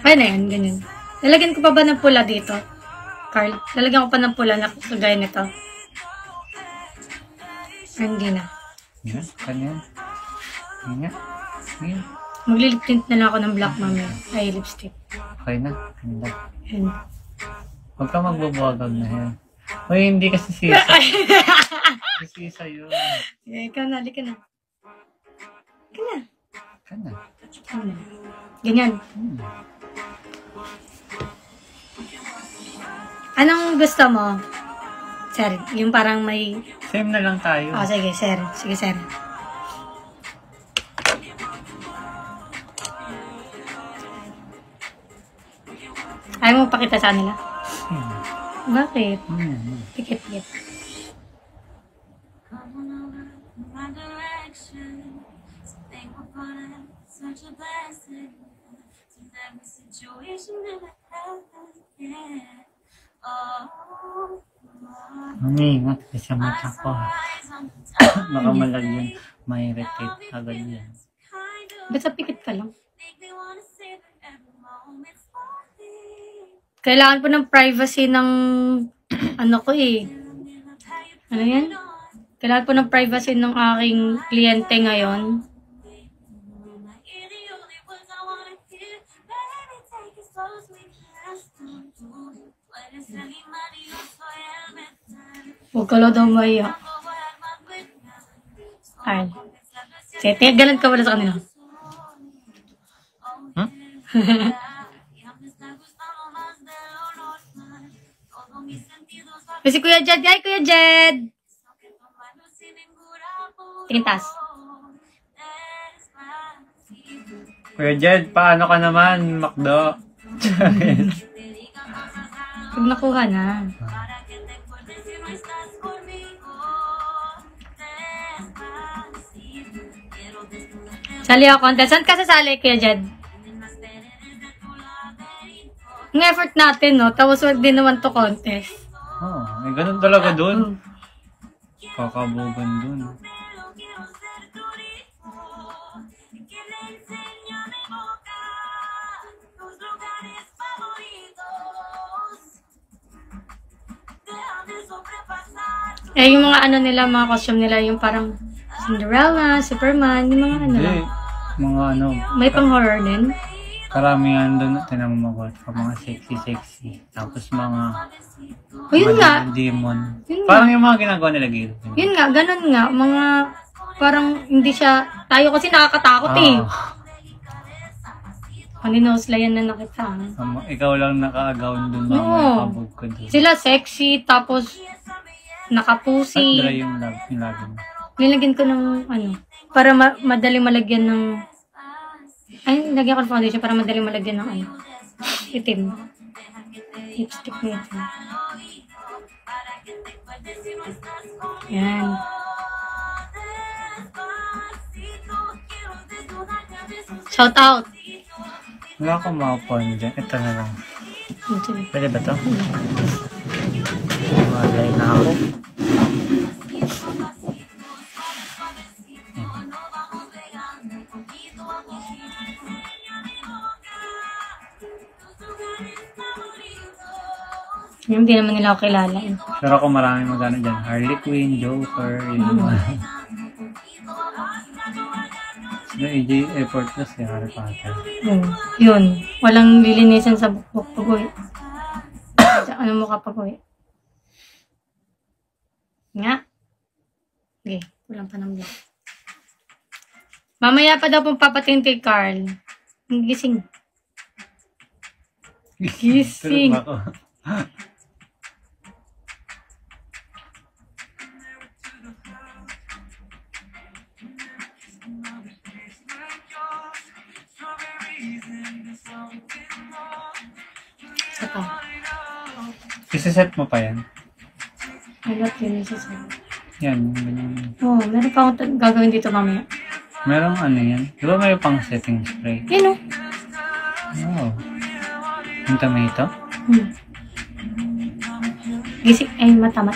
Ay na yan, ganyan. Lalagyan ko pa ba ng pula dito? Carl, lalagyan ko pa ng pula na kagaya nito. Hindi na. Yan, kanyan. Yan. Yan. Maglilip tint na lang ako ng black mamaya. Ay, lipstick. Okay na. Ganda. Yan. Huwag ka magbabuwagag na yan. Uy, hindi kasi sisa. Sisa yun. Ikaw na, halika na. Ka na. Ganyan. Anong gusto mo? Sir, yung parang may... Same na lang tayo. Oh, sige, sir. Sige, sir. Ayaw mo pakita sa kanila? Bakit? Pikit-pikit. Ingat kasi sa mata ko. Baka malagyan. Ma-irritate agad yan. Ba't sa pikit ka lang? Kailangan po ng privacy ng ano ko eh. Ano yan? Kailangan po ng privacy ng aking kliyente ngayon. Huwag ka lang daw maya. Ay. Sige, ganun ka wala sa kanila. Si Kuya Jed. Hi, Kuya Jed! Tingin taas. Kuya Jed, paano ka naman, Makdo? Pag nakuha na. Sali ako contest. Saan ka sasali, Kuya Jed? Ang effort natin, no? Tapos wag din naman to contest. May ganun talaga dun. Kakabugan dun. Eh, yung mga ano nila, mga costume nila, yung parang Cinderella, Superman, yung mga ano. Hindi. Mga ano, May pang horror din. karamihan doon natin ang magot ka, mga sexy. Tapos mga O yun nga, demon. Yun nga. Parang yung mga ginagawa nila Gil. yun nga, ganun nga. Mga, parang hindi siya, tayo kasi nakakatakot eh. Paninoslayan na nakita. Ikaw lang naka-gown doon, mga Oo. pabog ko doon. Sila sexy, tapos At nakapusi. dry yung lagi mo. Nilagyan ko ng ano, para madaling malagyan ng, ay, lagyan ko ng foundation para madaling malagyan ng ano, itim. Lipstick na itim. Yan. Shout out! Wala akong makapuan dyan. Ito na lang. Ito. Pwede ba ito? Malay na ako. Hindi naman nila ako kilala eh. Pero ako maraming magano dyan. Harley Quinn, Joker, yun. Yung AJ effortless si Harry Potter. Yun. Walang lilinisan sa pag-uwi. Sa ano mo kapag-uwi. Nga. Okay, kulang pa ng vlog. Mamaya pa daw pong papatingin kay Carl. Gising. Gising. Tulog ako. Saka. Isiset mo pa yan. Ano yun yung sasabi? Yan, ganyan. Oo, meron pa akong gagawin dito mamaya. Merong ano yan. Di ba may pang setting spray? Yan o. Wow. Yung tomato? Gising. Ay, mata.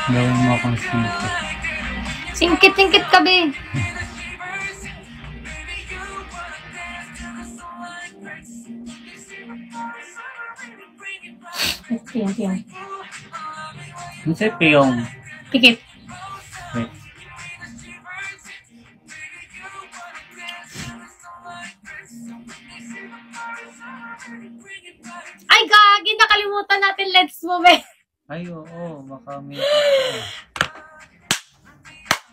Gawin mo akong singkit. Singkit ka, be. Yan. Ano si Piyong? Pikit. Wait. Ay, gagi. Nakalimutan natin. Let's move it. Ay, oo. Baka may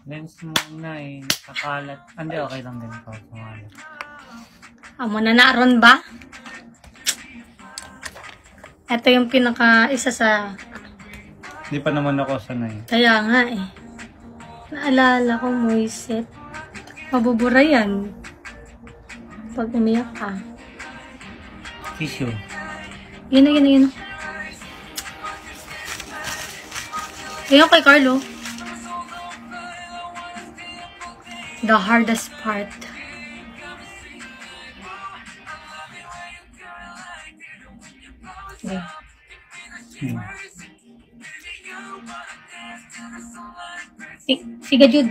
lens muna eh. Kakalat. Hindi, okay lang din ito. Sumalat. Amo na naroon ba? Ito yung isa sa... Hindi pa naman ako sanay. Kaya nga eh. Naalala ko, Moiset. Mabubura yan. Pag umiyak ka. Tissue. Yun. Ayun kay Carlo. The hardest part. Okay. Siga Jude.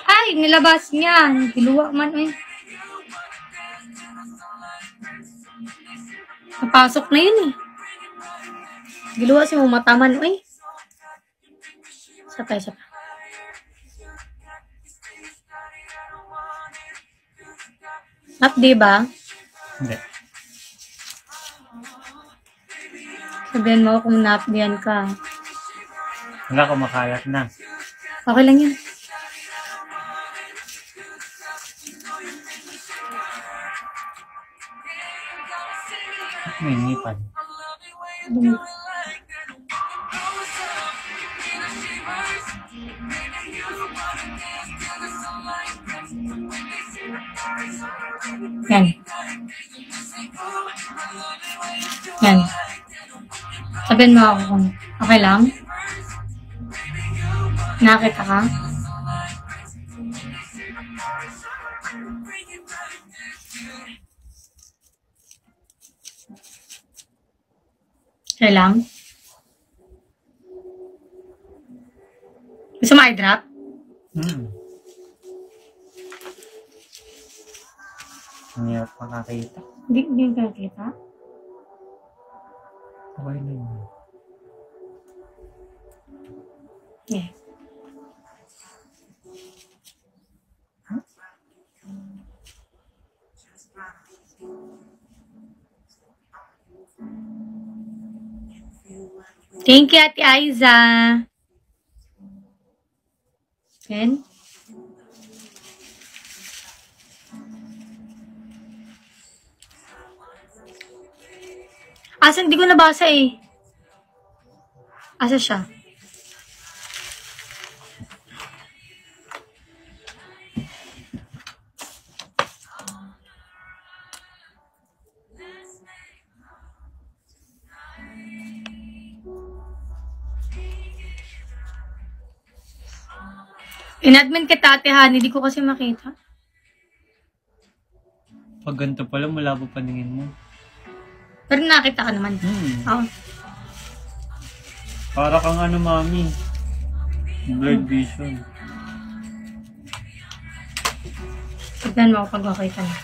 Ay, nilabas niya. Diluwa man eh. Napasok na yun eh. Giluwa si mataman eh. Sapa. Nap, diba? Hindi. Sabihan mo kung napdiyan ka. Wala ko makalat na. Okay lang yan. May nipad. Yan. Sabihin mo ako kung okay lang. Nakita ka? Okay lang? Gusto mo eye drop? Ang hirap makakita. Hindi ka kita. Okay na yun. Yeah. Thank you, Ate Aiza. Then, asan? Di ko nabasa eh. Asa siya? In-admin kita, Ate Han, hindi ko kasi makita. Pag ganito pala, malabo paningin mo. Pero nakita ka naman. Oh. Para kang ano, mami. Blurred vision. Tignan mo pag okay ka na.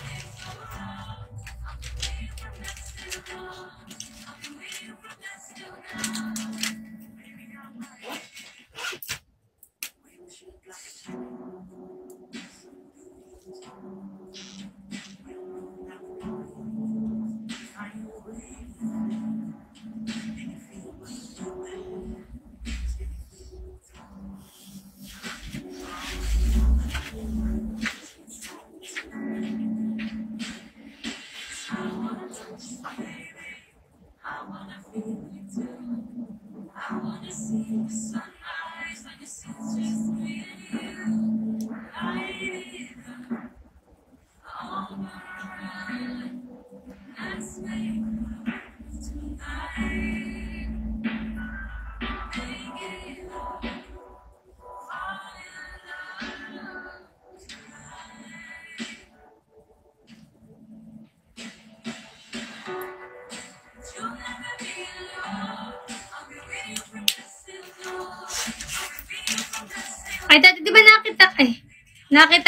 Ay, dati di ba nakita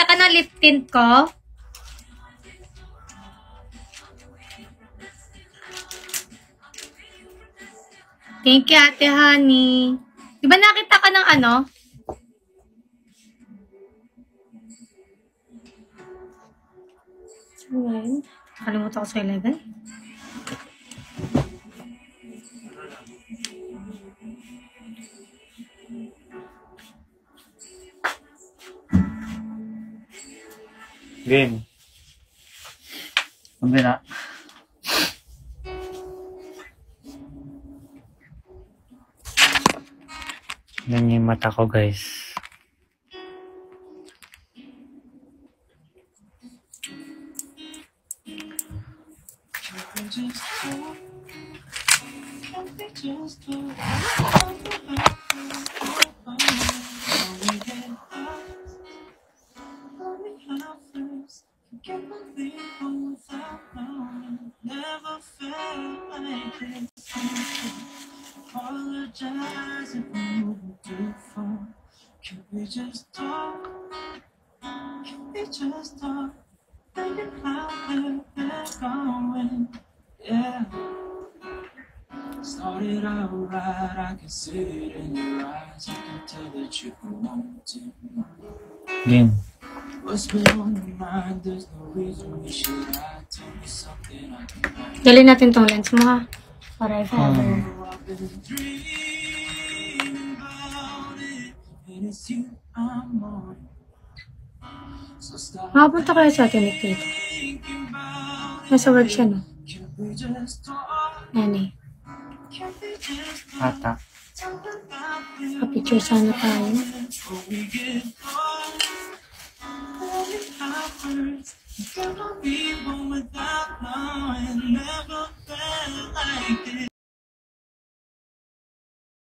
ka ng lip tint ko? Thank you, Ate Honey. Di ba nakita ka ng ano? Ayan. Nakalimutan ko sa ilagay. Game. Pambira. Yan yung mata ko, guys. Apologize if we're moving too far. Can we just talk? Can we just talk? Thinking how we're going. Yeah. Started out right, I can see it in your eyes. I can tell that you want to. Game. What's been on your mind? There's no reason we should lie. Tell me something I can find. Dali natin tong lens mo, ha? Para if ever. I've been dreaming about it, and it's you I'm on. So stop Makapunta kaya sa atin dito. thinking about Nasa work siya, no? Can we just talk? Yan eh. Can we just Ata. talk about it Pa-picture sana tayo. before we get caught? Tell me how it hurts. Gonna be one without knowing. Never felt like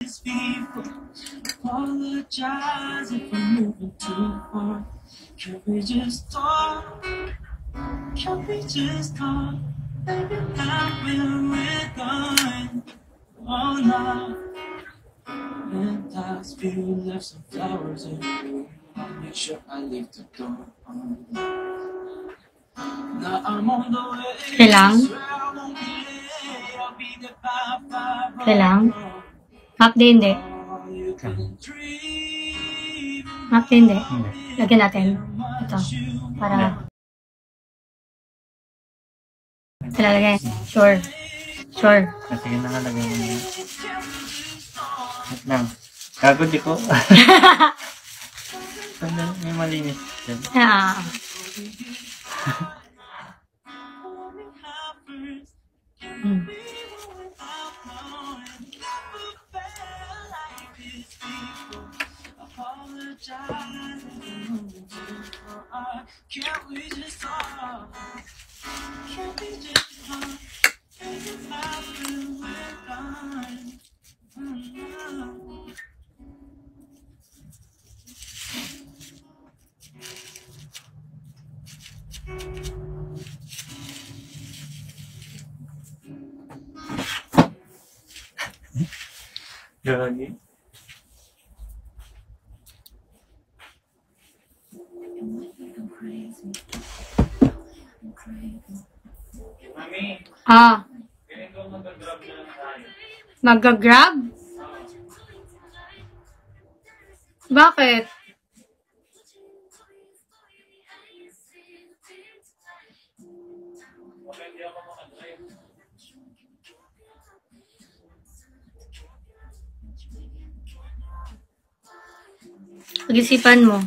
this before. Apologize if I'm moving too far. Can we just talk? Can we just talk? Baby, how will we're going? Oh no. And last few left some flowers in the room. I'll make sure I leave the door on. Now I'm on the way. Kailang? Swear I won't be late. I'll be there by 5 Kailang? Half day hindi. Oh, you can dream. Half day hindi. Lagyan natin. Ito. Para. Ito lalagay. Sure. Sure. Sige na nga, lagay mo na. Wait lang. Gago di ko. May malinis dyan. Ah. Hmm. Can't we just talk? Can't we just talk? Think about where we're going. Gagi. Mami, Ah, ganito mag-grab na lang tayo. mag-grab? Bakit? Okay, hindi ako makadrive. Pag-isipan mo.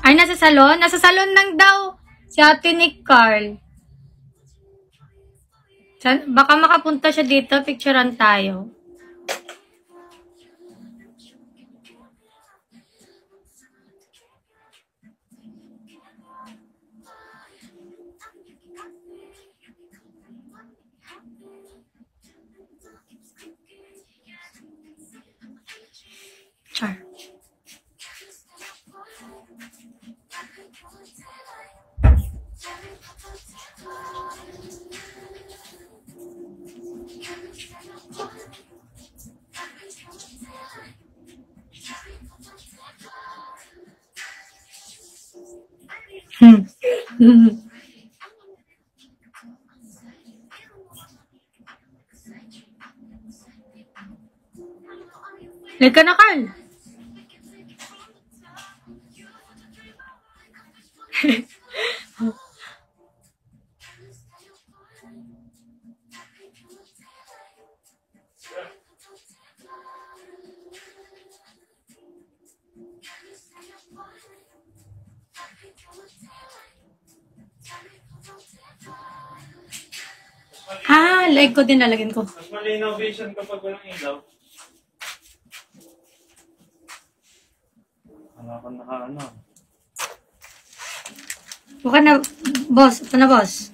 Ay, nasa salon? Nasa salon lang daw si ate ni Carl. Baka makapunta siya dito, picturean tayo. Char. Lega na, Carl. Ah, like ko din nalagyan ko. Mas malinaw vision kapag walang ilaw. Wala ko naka-ano. Buka na, boss. Ito na, boss.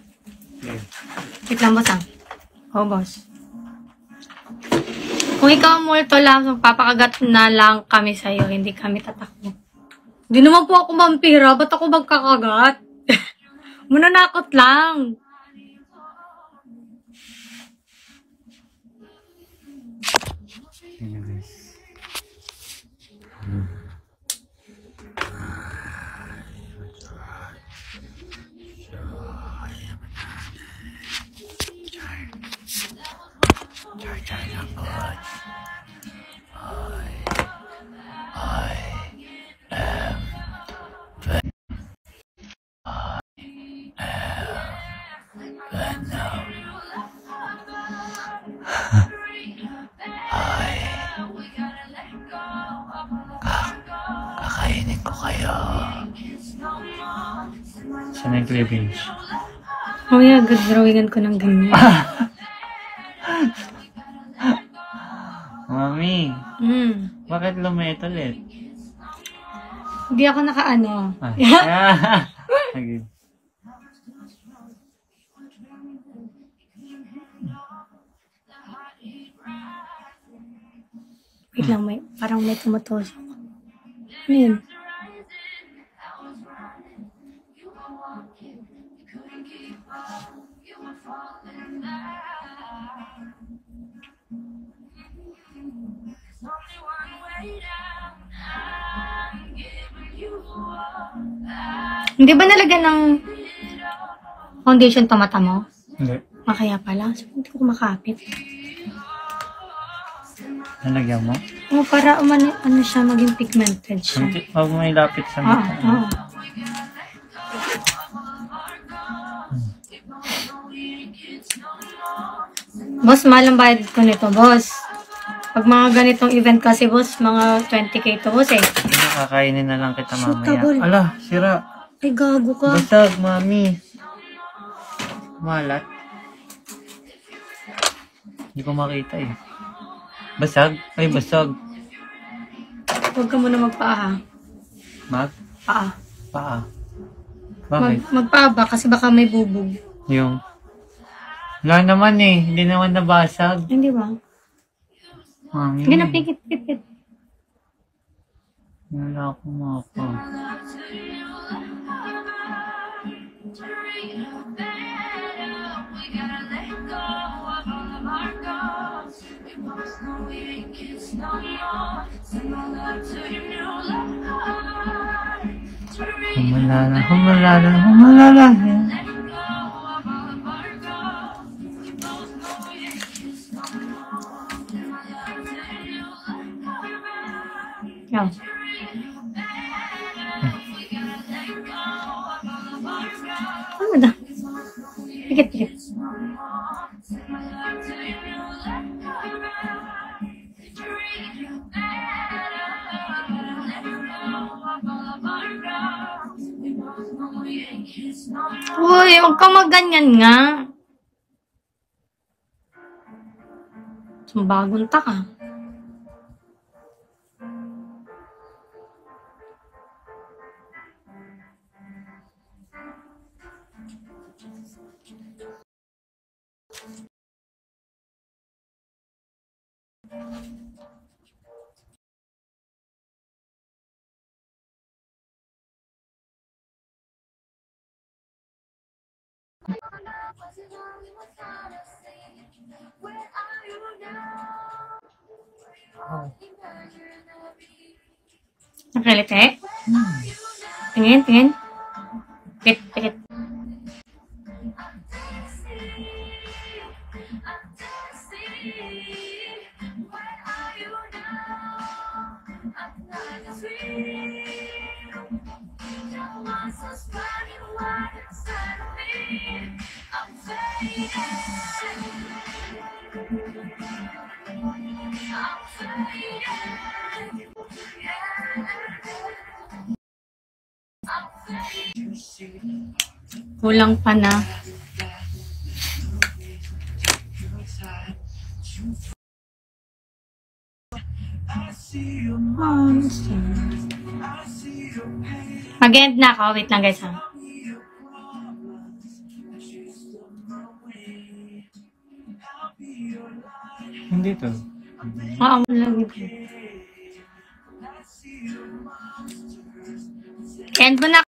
Okay. Wait lang, boss, ah. Oo, boss. Kung ikaw ang multo lang, papakagat na lang kami sa'yo. Hindi kami tatakbo. Hindi naman po ako vampira. Ba't ako magkakagat? Mananakot lang. Yun, guys. Kakainin ko kayo. Saan yung cleavage? Oh yeah, good drawingan ko ng ganyan. Mami, bakit lumit ulit? Hindi ako nakaano. Okay. Wait lang, parang may tumatos. Ano yun? Hindi ba nalagyan ng foundation to mata mo? Hindi. Kaya pala. So, hindi ko makapit. Nalagyan mo? Oh, para ano siya, maging pigmented siya. Huwag mo ilapit sa mata. Oo. Boss, mahal ang bayad ko nito, boss. Pag mga ganitong event kasi, boss, mga 20k to, boss, eh. Hindi, kakainin na lang kita mamaya. Suitable. Ala, sira. Ay, gago ka. Basag, mami. Malat. Hindi ko makita eh. Basag? Ay, basag. Huwag ka muna magpaa ha. Paa. Paa. Bakit? Magpaa ba? Kasi baka may bubog. Yung... Wala naman eh. Hindi naman nabasag. Hindi ba? Mami. Hindi na pikit. Wala akong mapa. Humalala. Yan. Ano na? Pikit. Uy, huwag ka magganyan nga. Sumbagong ka. Nakalite? Tingin. Pikit. Kulang pa na. Mag-end na ako. Wait lang guys ha. Hindi to. Oo, lagi ko. End mo na.